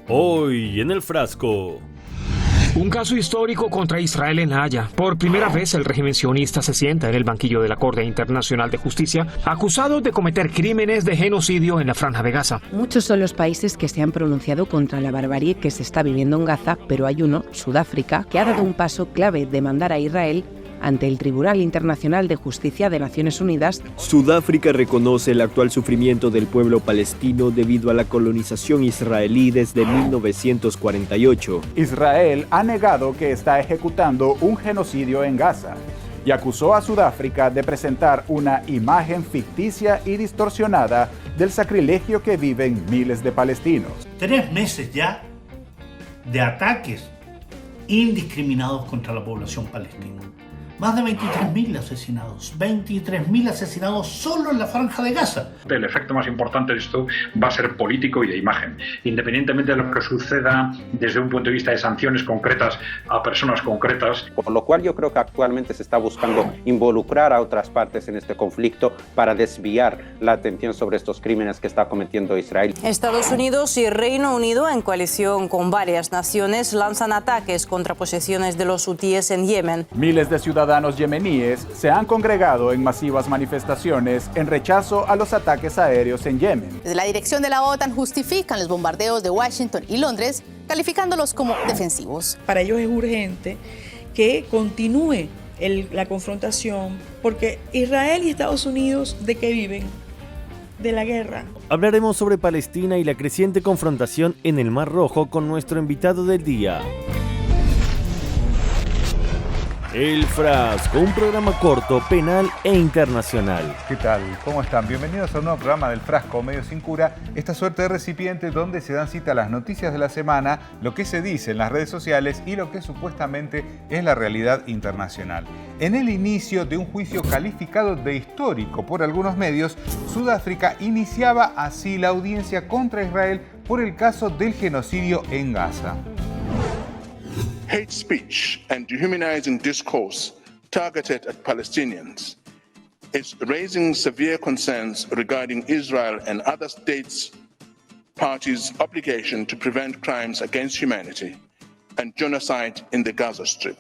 Hoy en el frasco. Un caso histórico contra Israel en La Haya. Por primera vez el régimen sionista se sienta en el banquillo de la Corte Internacional de Justicia, acusado de cometer crímenes de genocidio en la Franja de Gaza. Muchos son los países que se han pronunciado contra la barbarie que se está viviendo en Gaza, pero hay uno, Sudáfrica, que ha dado un paso clave de mandar a Israel ante el Tribunal Internacional de Justicia de Naciones Unidas. Sudáfrica reconoce el actual sufrimiento del pueblo palestino debido a la colonización israelí desde 1948. Israel ha negado que está ejecutando un genocidio en Gaza y acusó a Sudáfrica de presentar una imagen ficticia y distorsionada del sacrilegio que viven miles de palestinos. 3 meses ya de ataques indiscriminados contra la población palestina. Más de 23.000 asesinados, 23.000 asesinados solo en la Franja de Gaza. El efecto más importante de esto va a ser político y de imagen. Independientemente de lo que suceda desde un punto de vista de sanciones concretas a personas concretas. Por lo cual yo creo que actualmente se está buscando involucrar a otras partes en este conflicto para desviar la atención sobre estos crímenes que está cometiendo Israel. Estados Unidos y Reino Unido, en coalición con varias naciones, lanzan ataques contra posiciones de los hutíes en Yemen. Miles de ciudadanos yemeníes se han congregado en masivas manifestaciones en rechazo a los ataques aéreos en Yemen. Desde la dirección de la OTAN justifican los bombardeos de Washington y Londres, calificándolos como defensivos. Para ellos es urgente que continúe la confrontación, porque Israel y Estados Unidos, ¿de qué viven? De la guerra. Hablaremos sobre Palestina y la creciente confrontación en el Mar Rojo con nuestro invitado del día. El Frasco, un programa corto, penal e internacional. ¿Qué tal? ¿Cómo están? Bienvenidos a un nuevo programa del Frasco, Medio Sin Cura, esta suerte de recipiente donde se dan cita las noticias de la semana, lo que se dice en las redes sociales y lo que supuestamente es la realidad internacional. En el inicio de un juicio calificado de histórico por algunos medios, Sudáfrica iniciaba así la audiencia contra Israel por el caso del genocidio en Gaza. Hate speech and dehumanizing discourse targeted at Palestinians is raising severe concerns regarding Israel and other states' parties' obligation to prevent crimes against humanity and genocide in the Gaza Strip.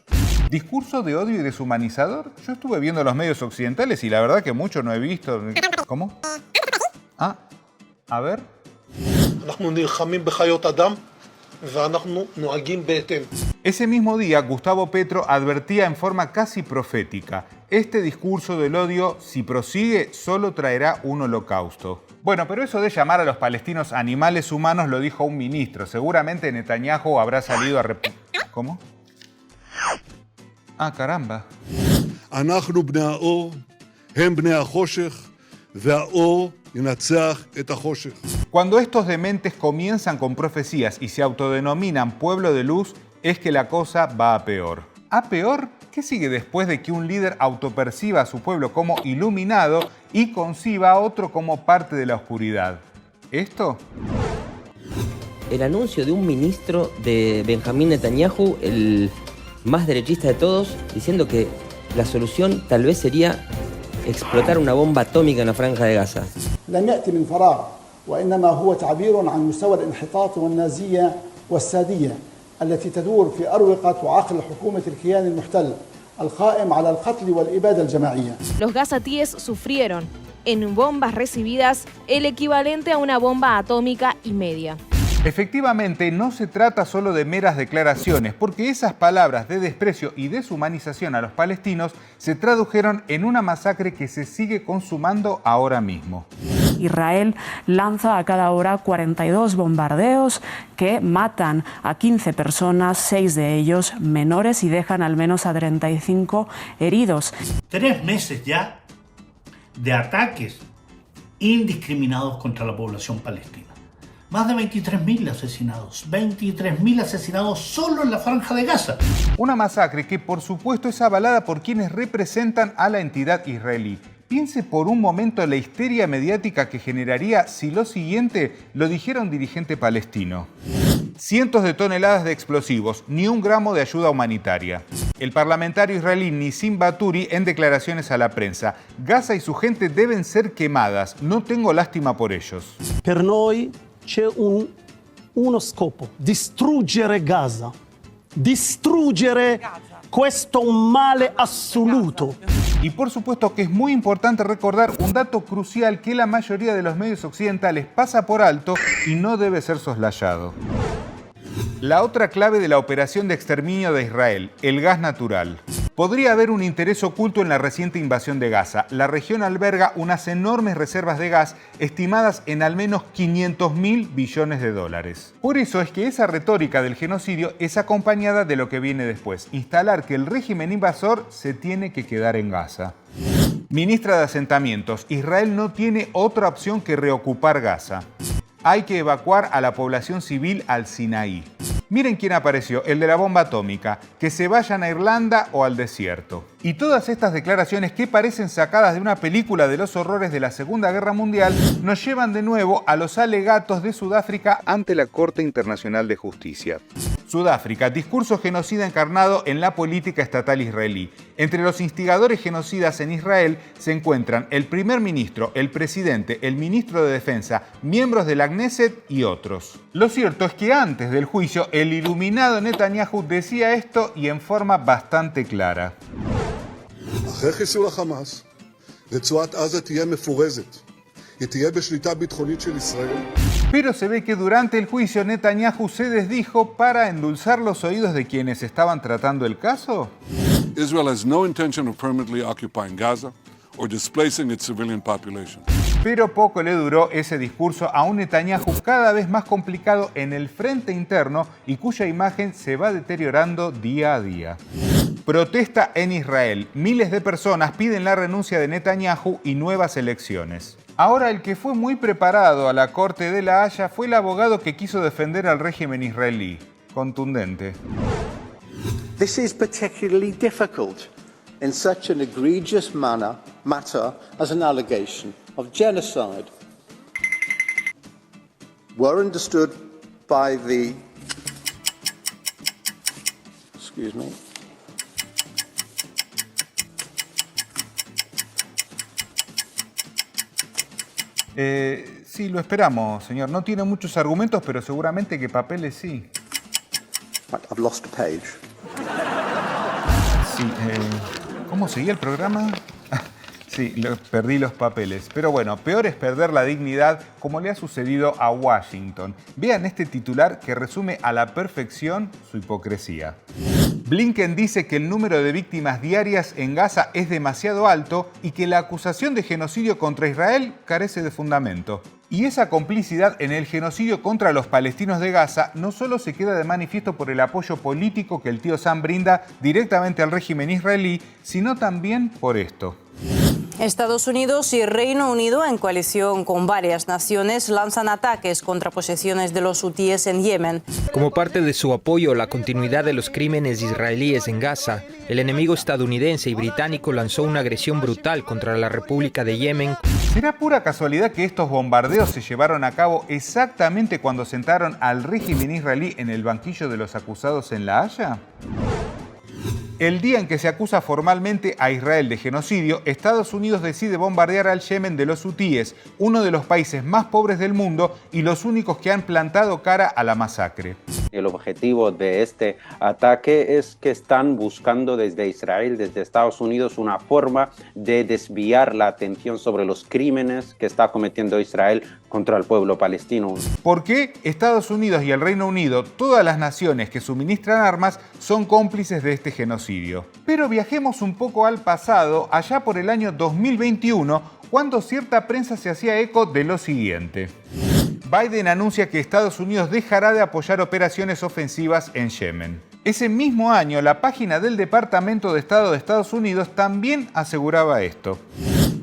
¿Discurso de odio y deshumanizador? Yo estuve viendo los medios occidentales y la verdad que mucho no he visto. ¿Cómo? Ah, a ver. Ese mismo día, Gustavo Petro advertía en forma casi profética: este discurso del odio, si prosigue, solo traerá un holocausto. Bueno, pero eso de llamar a los palestinos animales humanos lo dijo un ministro. Seguramente Netanyahu habrá salido a... ¿Cómo? Ah, caramba. Cuando estos dementes comienzan con profecías y se autodenominan pueblo de luz, es que la cosa va a peor. ¿A peor? ¿Qué sigue después de que un líder autoperciba a su pueblo como iluminado y conciba a otro como parte de la oscuridad? ¿Esto? El anuncio de un ministro de Benjamín Netanyahu, el más derechista de todos, diciendo que la solución tal vez sería explotar una bomba atómica en la Franja de Gaza. لم يأتي من فراغ وإنما هو تعبير عن مستوى الانحطاط والنازية والسادية التي تدور في أروقة وعقل حكومة الكيان المحتل القائم على القتل والإبادة الجماعية. Los gazatíes sufrieron en bombas recibidas el equivalente a una bomba atómica y media. Efectivamente, no se trata solo de meras declaraciones, porque esas palabras de desprecio y deshumanización a los palestinos se tradujeron en una masacre que se sigue consumando ahora mismo. Israel lanza a cada hora 42 bombardeos que matan a 15 personas, 6 de ellos menores, y dejan al menos a 35 heridos. 3 meses ya de ataques indiscriminados contra la población palestina. Más de 23.000 asesinados, 23.000 asesinados solo en la Franja de Gaza. Una masacre que por supuesto es avalada por quienes representan a la entidad israelí. Piense por un momento la histeria mediática que generaría si lo siguiente lo dijera un dirigente palestino. cientos de toneladas de explosivos, ni un gramo de ayuda humanitaria. El parlamentario israelí Nissim Baturi en declaraciones a la prensa: Gaza y su gente deben ser quemadas, no tengo lástima por ellos. Per noi c'è uno scopo, distruggere Gaza, distruggere questo male assoluto. Y por supuesto que es muy importante recordar un dato crucial que la mayoría de los medios occidentales pasa por alto y no debe ser soslayado. La otra clave de la operación de exterminio de Israel, el gas natural. Podría haber un interés oculto en la reciente invasión de Gaza. La región alberga unas enormes reservas de gas estimadas en al menos 500.000 billones de dólares. Por eso es que esa retórica del genocidio es acompañada de lo que viene después: instalar que el régimen invasor se tiene que quedar en Gaza. Ministra de Asentamientos, Israel no tiene otra opción que reocupar Gaza. Hay que evacuar a la población civil al Sinaí. Miren quién apareció, el de la bomba atómica, que se vayan a Irlanda o al desierto. Y todas estas declaraciones, que parecen sacadas de una película de los horrores de la Segunda Guerra Mundial, nos llevan de nuevo a los alegatos de Sudáfrica ante la Corte Internacional de Justicia. Sudáfrica, discurso genocida encarnado en la política estatal israelí. Entre los instigadores genocidas en Israel se encuentran el primer ministro, el presidente, el ministro de Defensa, miembros de la Knesset y otros. Lo cierto es que antes del juicio, el iluminado Netanyahu decía esto, y en forma bastante clara. אחרי חיסול החמאס, רצועת עזה תהיה מפורזת. היא תהיה בשליטה ביטחונית של ישראל. Pero se ve que durante el juicio Netanyahu se desdijo para endulzar los oídos de quienes estaban tratando el caso. Israel has no intention of permanently occupying Gaza or displacing its civilian population. Pero poco le duró ese discurso a un Netanyahu cada vez más complicado en el frente interno y cuya imagen se va deteriorando día a día. Protesta en Israel. Miles de personas piden la renuncia de Netanyahu y nuevas elecciones. Ahora, el que fue muy preparado a la Corte de La Haya fue el abogado que quiso defender al régimen israelí. Contundente. This is particularly difficult in such an egregious matter as an allegation of genocide. Were understood by the... Excuse me. Sí, lo esperamos, señor. No tiene muchos argumentos, pero seguramente que papeles sí. I've lost a page. Sí, ¿cómo seguía el programa? Sí, perdí los papeles. Pero bueno, peor es perder la dignidad, como le ha sucedido a Washington. Vean este titular que resume a la perfección su hipocresía. Blinken dice que el número de víctimas diarias en Gaza es demasiado alto y que la acusación de genocidio contra Israel carece de fundamento. Y esa complicidad en el genocidio contra los palestinos de Gaza no solo se queda de manifiesto por el apoyo político que el tío Sam brinda directamente al régimen israelí, sino también por esto. Estados Unidos y Reino Unido, en coalición con varias naciones, lanzan ataques contra posiciones de los hutíes en Yemen. Como parte de su apoyo a la continuidad de los crímenes israelíes en Gaza, el enemigo estadounidense y británico lanzó una agresión brutal contra la República de Yemen. ¿Será pura casualidad que estos bombardeos se llevaron a cabo exactamente cuando sentaron al régimen israelí en el banquillo de los acusados en La Haya? El día en que se acusa formalmente a Israel de genocidio, Estados Unidos decide bombardear al Yemen de los hutíes, uno de los países más pobres del mundo y los únicos que han plantado cara a la masacre. El objetivo de este ataque es que están buscando desde Israel, desde Estados Unidos, una forma de desviar la atención sobre los crímenes que está cometiendo Israel contra el pueblo palestino. ¿Por qué Estados Unidos y el Reino Unido, todas las naciones que suministran armas, son cómplices de este genocidio? Pero viajemos un poco al pasado, allá por el año 2021, cuando cierta prensa se hacía eco de lo siguiente. Biden anuncia que Estados Unidos dejará de apoyar operaciones ofensivas en Yemen. Ese mismo año, la página del Departamento de Estado de Estados Unidos también aseguraba esto.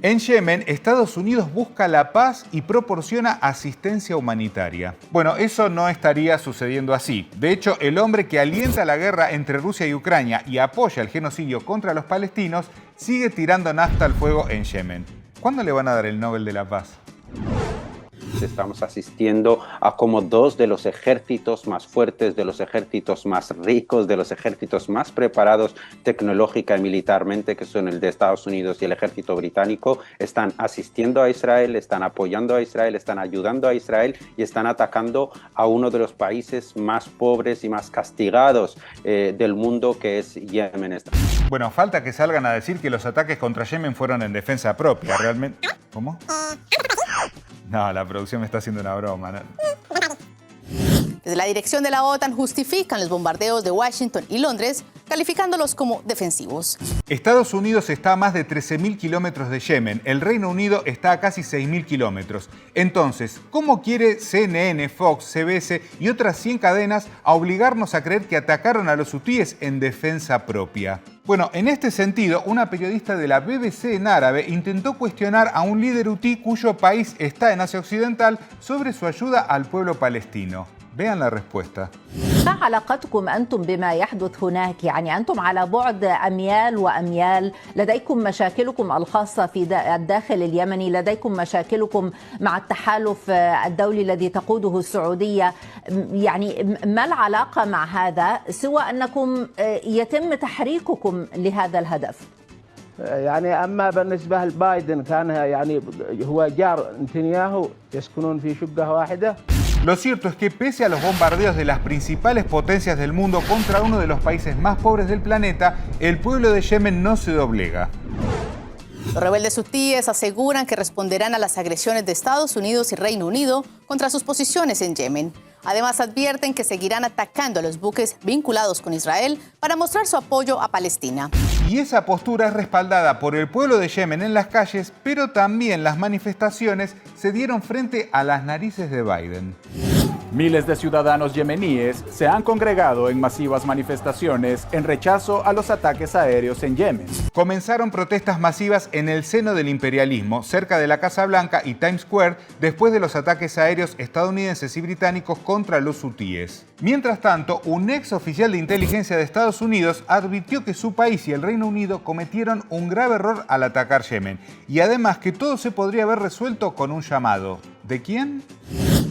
En Yemen, Estados Unidos busca la paz y proporciona asistencia humanitaria. Bueno, eso no estaría sucediendo así. De hecho, el hombre que alienta la guerra entre Rusia y Ucrania y apoya el genocidio contra los palestinos sigue tirando nafta al fuego en Yemen. ¿Cuándo le van a dar el Nobel de la Paz? países estamos asistiendo a como dos de los ejércitos más fuertes, de los ejércitos más ricos, de los ejércitos más preparados tecnológica y militarmente, que son el de Estados Unidos y el ejército británico, están asistiendo a Israel, están apoyando a Israel, están ayudando a Israel y están atacando a uno de los países más pobres y más castigados del mundo, que es Yemen. Bueno, falta que salgan a decir que los ataques contra Yemen fueron en defensa propia. Realmente... ¿Cómo? No, la producción me está haciendo una broma, ¿no? Desde la dirección de la OTAN justifican los bombardeos de Washington y Londres, calificándolos como defensivos. Estados Unidos está a más de 13.000 kilómetros de Yemen. El Reino Unido está a casi 6.000 kilómetros. Entonces, ¿cómo quiere CNN, Fox, CBS y otras 100 cadenas a obligarnos a creer que atacaron a los hutíes en defensa propia? Bueno, en este sentido, una periodista de la BBC en árabe intentó cuestionar a un líder hutí cuyo país está en Asia Occidental sobre su ayuda al pueblo palestino. Vean la respuesta. ما علاقتكم أنتم بما يحدث هناك؟ يعني أنتم على بعد أميال وأميال، لديكم مشاكلكم الخاصة في الداخل اليمني، لديكم مشاكلكم مع التحالف الدولي الذي تقوده السعودية، يعني ما العلاقة مع هذا سوى أنكم يتم تحريككم لهذا الهدف؟ يعني أما بالنسبة لبايدن كان يعني هو جار نتنياهو يسكنون في شقة واحدة. Lo cierto es que pese a los bombardeos de las principales potencias del mundo contra uno de los países más pobres del planeta, el pueblo de Yemen no se doblega. Los rebeldes hutíes aseguran que responderán a las agresiones de Estados Unidos y Reino Unido contra sus posiciones en Yemen. Además, advierten que seguirán atacando a los buques vinculados con Israel para mostrar su apoyo a Palestina. Y esa postura es respaldada por el pueblo de Yemen en las calles, pero también las manifestaciones se dieron frente a las narices de Biden. Miles de ciudadanos yemeníes se han congregado en masivas manifestaciones en rechazo a los ataques aéreos en Yemen. Comenzaron protestas masivas en el seno del imperialismo, cerca de la Casa Blanca y Times Square, después de los ataques aéreos estadounidenses y británicos contra los hutíes. Mientras tanto, un ex oficial de inteligencia de Estados Unidos advirtió que su país y el Reino Unido cometieron un grave error al atacar Yemen, y además que todo se podría haber resuelto con un llamado. ¿De quién?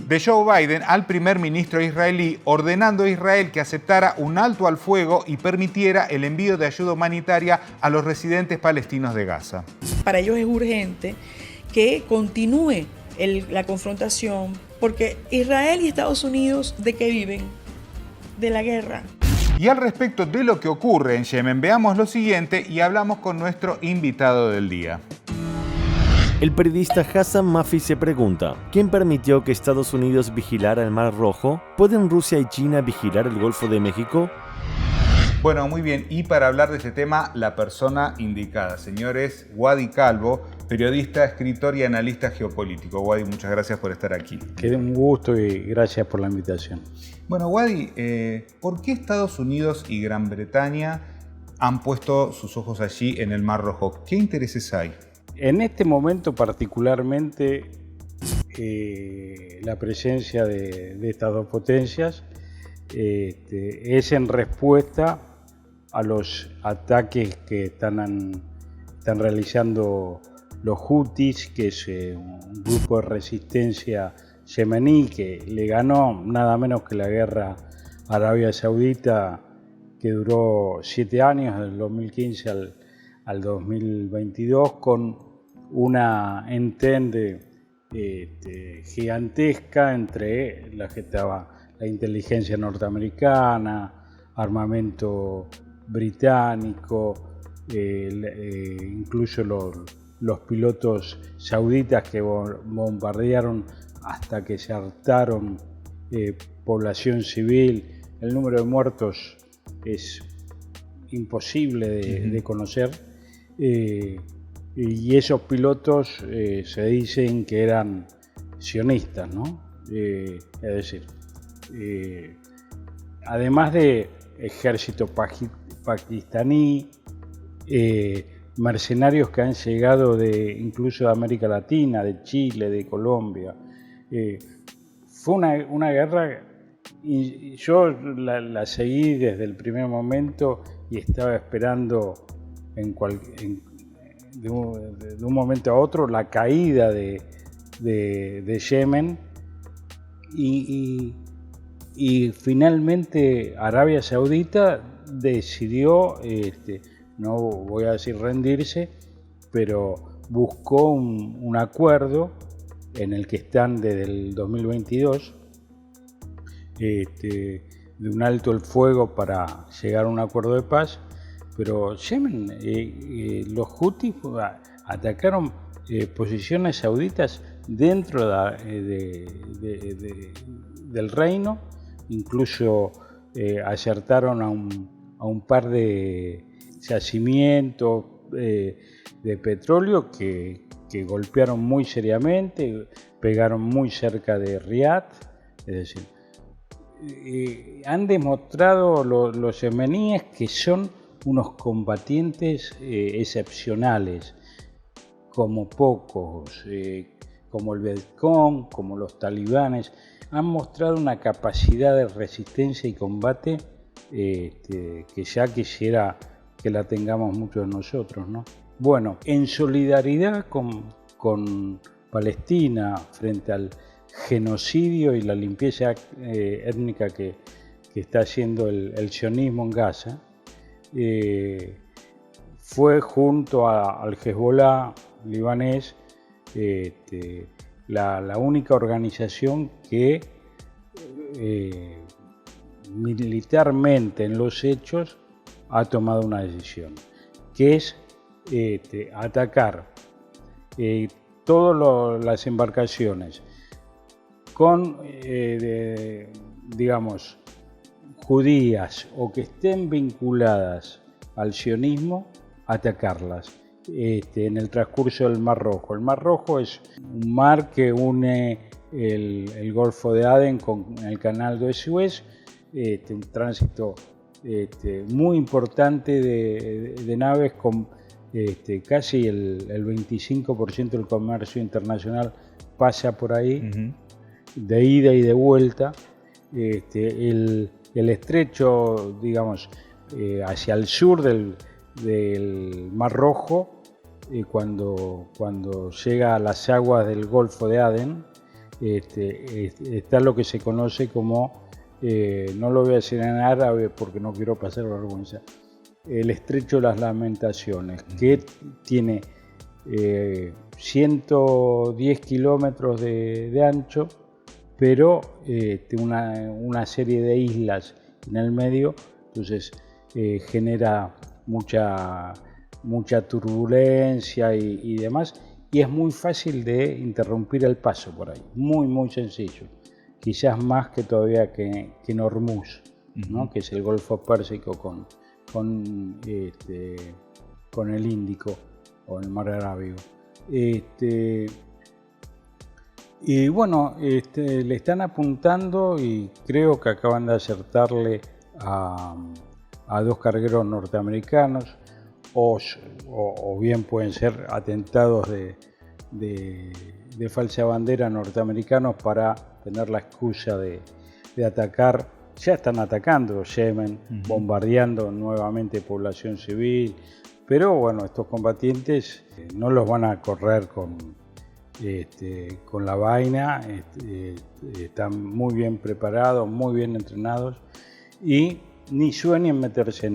De Joe Biden al primer ministro israelí, ordenando a Israel que aceptara un alto al fuego y permitiera el envío de ayuda humanitaria a los residentes palestinos de Gaza. Para ellos es urgente que continúe la confrontación, porque Israel y Estados Unidos, ¿de qué viven? De la guerra. Y al respecto de lo que ocurre en Yemen, veamos lo siguiente y hablamos con nuestro invitado del día. El periodista Hassan Mafi se pregunta, ¿quién permitió que Estados Unidos vigilara el Mar Rojo? ¿Pueden Rusia y China vigilar el Golfo de México? Bueno, muy bien. Y para hablar de este tema, la persona indicada, señores, Wadi Calvo, periodista, escritor y analista geopolítico. Wadi, muchas gracias por estar aquí. Que un gusto y gracias por la invitación. Bueno, Wadi, ¿por qué Estados Unidos y Gran Bretaña han puesto sus ojos allí en el Mar Rojo? ¿Qué intereses hay? En este momento particularmente la presencia de estas dos potencias es en respuesta a los ataques que están realizando los Houthis, que es un grupo de resistencia yemení que le ganó nada menos que la guerra a Arabia Saudita, que duró 7 años, del 2015 al 2022, con una entente gigantesca entre la que estaba la inteligencia norteamericana, armamento británico, incluso los pilotos sauditas que bombardearon hasta que se hartaron población civil. El número de muertos es imposible de conocer. Y esos pilotos se dicen que eran sionistas, ¿no? Es decir, además de ejército pakistaní, mercenarios que han llegado incluso de América Latina, de Chile, de Colombia. Fue una guerra, y yo la seguí desde el primer momento y estaba esperando de un momento a otro la caída de de Yemen y finalmente Arabia Saudita decidió, no voy a decir rendirse, pero buscó un acuerdo en el que están desde el 2022, de un alto el fuego para llegar a un acuerdo de paz, pero Yemen, los Houthis atacaron posiciones sauditas dentro del reino, incluso acertaron a un par de yacimientos de petróleo que golpearon muy seriamente, pegaron muy cerca de Riad. Es decir, han demostrado los yemeníes que son unos combatientes excepcionales, como pocos, como el Vietcong, como los talibanes. Han mostrado una capacidad de resistencia y combate que ya quisiera que la tengamos muchos de nosotros, ¿no? Bueno, en solidaridad con Palestina frente al genocidio y la limpieza étnica que está haciendo el sionismo en Gaza, fue junto al Hezbollah libanés la única organización que militarmente en los hechos ha tomado una decisión, que es atacar todas las embarcaciones con, digamos, judías o que estén vinculadas al sionismo, atacarlas en el transcurso del Mar Rojo. El Mar Rojo es un mar que une el Golfo de Adén con el Canal de Suez, un tránsito muy importante de naves con casi el 25% del comercio internacional pasa por ahí, de ida y de vuelta. El estrecho, digamos, hacia el sur del Mar Rojo, cuando llega a las aguas del Golfo de Adén, está lo que se conoce como, no lo voy a decir en árabe porque no quiero pasar vergüenza, el Estrecho de las Lamentaciones, que tiene 110 kilómetros de ancho, pero tiene una serie de islas en el medio, entonces genera mucha turbulencia y demás, y es muy fácil de interrumpir el paso por ahí, muy sencillo, quizás más que todavía que en Hormuz, ¿no? Que es el Golfo Pérsico con el Índico o el Mar Arábigo. Y bueno, le están apuntando y creo que acaban de acertarle a 2 cargueros norteamericanos, o bien pueden ser atentados de falsa bandera norteamericanos para tener la excusa de atacar. Ya están atacando Yemen, bombardeando nuevamente población civil, pero bueno, estos combatientes no los van a correr con la vaina, están muy bien preparados, muy bien entrenados y ni sueñen meterse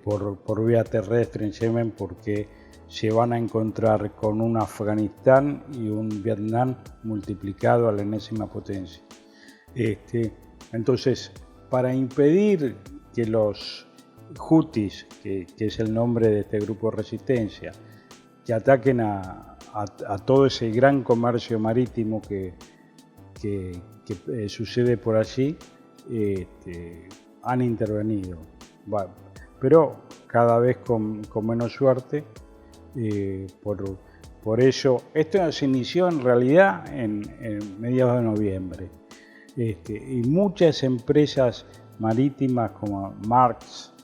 por vía terrestre en Yemen, porque se van a encontrar con un Afganistán y un Vietnam multiplicado a la enésima potencia. Entonces, para impedir que los Houthis, que es el nombre de este grupo de resistencia, que ataquen a todo ese gran comercio marítimo que sucede por allí, han intervenido. Pero cada vez con menos suerte. Por ello, esto se inició en realidad en mediados de noviembre. Y muchas empresas marítimas como Maersk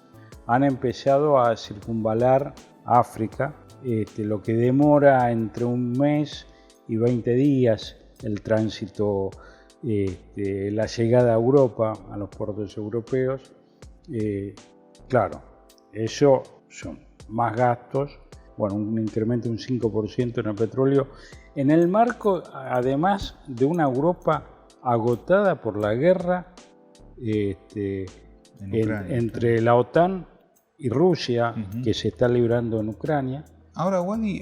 han empezado a circunvalar África, lo que demora entre un mes y 20 días el tránsito, la llegada a Europa, a los puertos europeos. Claro, eso son más gastos, bueno, un incremento de un 5% en el petróleo en el marco, además, de una Europa agotada por la guerra entre la OTAN y Rusia, que se está librando en Ucrania. Ahora, Wadi,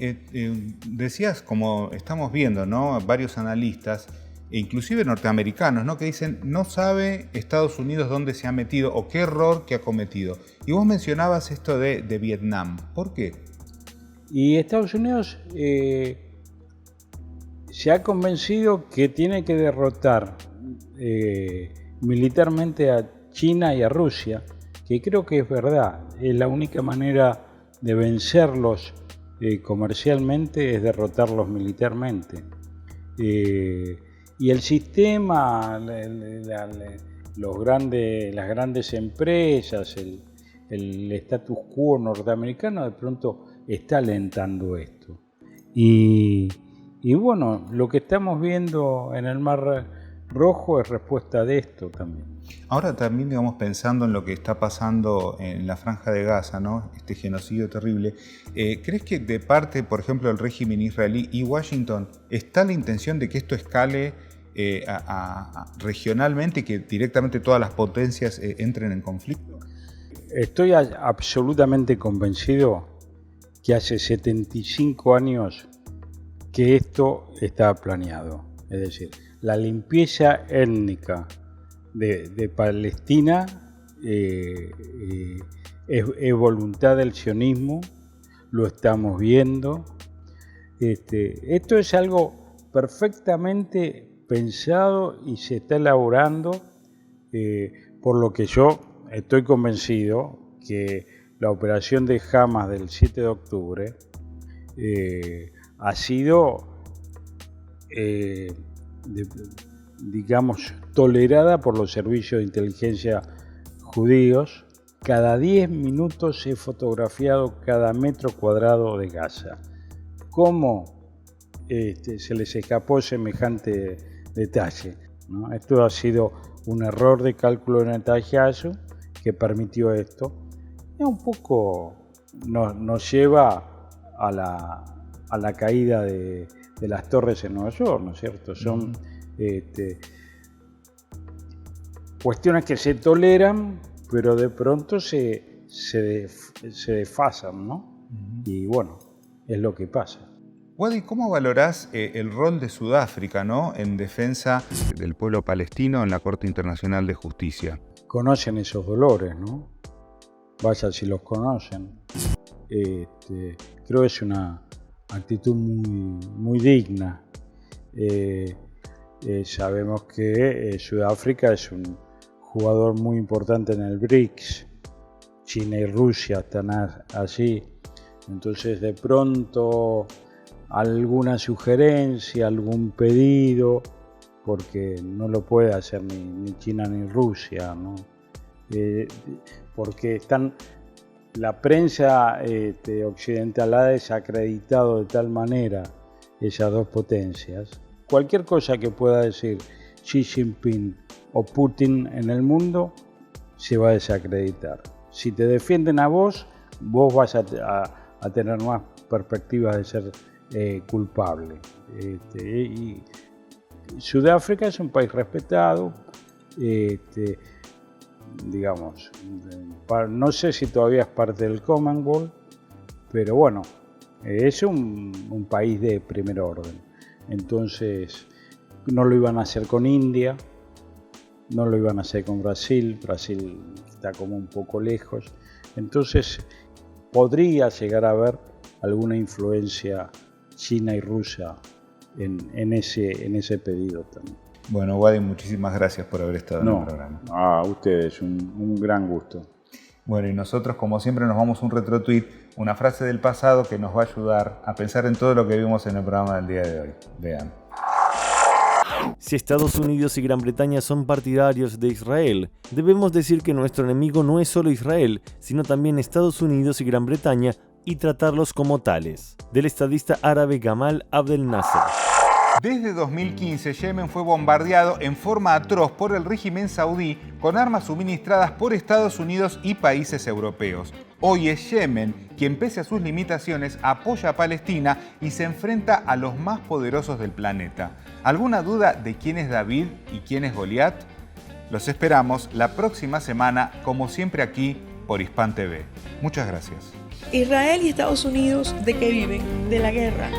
decías, como estamos viendo, ¿no?, varios analistas, e inclusive norteamericanos, ¿no?, que dicen no sabe Estados Unidos dónde se ha metido o qué error que ha cometido. Y vos mencionabas esto de Vietnam. ¿Por qué? Y Estados Unidos se ha convencido que tiene que derrotar militarmente a China y a Rusia, que creo que es verdad. Es la única manera de vencerlos comercialmente, es derrotarlos militarmente. Y el sistema, las grandes empresas, el status quo norteamericano de pronto está alentando esto. Y bueno, lo que estamos viendo en el Mar Rojo es respuesta de esto también. Ahora también, digamos, pensando en lo que está pasando en la Franja de Gaza, ¿no?, este genocidio terrible, ¿crees que de parte, por ejemplo, del régimen israelí y Washington está la intención de que esto escale regionalmente y que directamente todas las potencias entren en conflicto? Estoy absolutamente convencido que hace 75 años que esto estaba planeado. Es decir, la limpieza étnica de Palestina es voluntad del sionismo, lo estamos viendo. Esto es algo perfectamente pensado y se está elaborando, por lo que yo estoy convencido que la operación de Hamas del 7 de octubre ha sido, digamos, tolerada por los servicios de inteligencia judíos. Cada 10 minutos he fotografiado cada metro cuadrado de Gaza. ¿Cómo se les escapó semejante detalle, ¿no? Esto ha sido un error de cálculo de Netanyahu que permitió esto. Y un poco nos lleva a la caída de las torres en Nueva York, ¿no es cierto? Son cuestiones que se toleran, pero de pronto se desfasan, ¿no? Y bueno, es lo que pasa. Wadi, ¿cómo valorás el rol de Sudáfrica, ¿no?, en defensa del pueblo palestino en la Corte Internacional de Justicia? Conocen esos dolores, ¿no? Vaya si los conocen. Creo que es una actitud muy digna. Sabemos que Sudáfrica es un jugador muy importante en el BRICS. China y Rusia están allí. Entonces, de pronto, alguna sugerencia, algún pedido, porque no lo puede hacer ni China ni Rusia, ¿no? Porque la prensa occidental ha desacreditado de tal manera esas dos potencias. Cualquier cosa que pueda decir Xi Jinping o Putin en el mundo se va a desacreditar. Si te defienden a vos vas a tener más perspectivas de ser culpable. Y Sudáfrica es un país respetado, digamos, no sé si todavía es parte del Commonwealth, pero bueno, es un país de primer orden. Entonces, no lo iban a hacer con India, no lo iban a hacer con Brasil está como un poco lejos. Entonces, podría llegar a haber alguna influencia china y rusa en ese pedido también. Bueno, Wadi, muchísimas gracias por haber estado en el programa. A ustedes, un gran gusto. Bueno, y nosotros, como siempre, nos vamos a un retro-tweet, una frase del pasado que nos va a ayudar a pensar en todo lo que vimos en el programa del día de hoy. Vean. Si Estados Unidos y Gran Bretaña son partidarios de Israel, debemos decir que nuestro enemigo no es solo Israel, sino también Estados Unidos y Gran Bretaña, y tratarlos como tales. Del estadista árabe Gamal Abdel Nasser. Desde 2015, Yemen fue bombardeado en forma atroz por el régimen saudí con armas suministradas por Estados Unidos y países europeos. Hoy es Yemen quien, pese a sus limitaciones, apoya a Palestina y se enfrenta a los más poderosos del planeta. ¿Alguna duda de quién es David y quién es Goliat? Los esperamos la próxima semana, como siempre aquí por Hispan TV. Muchas gracias. Israel y Estados Unidos, ¿de qué viven? De la guerra.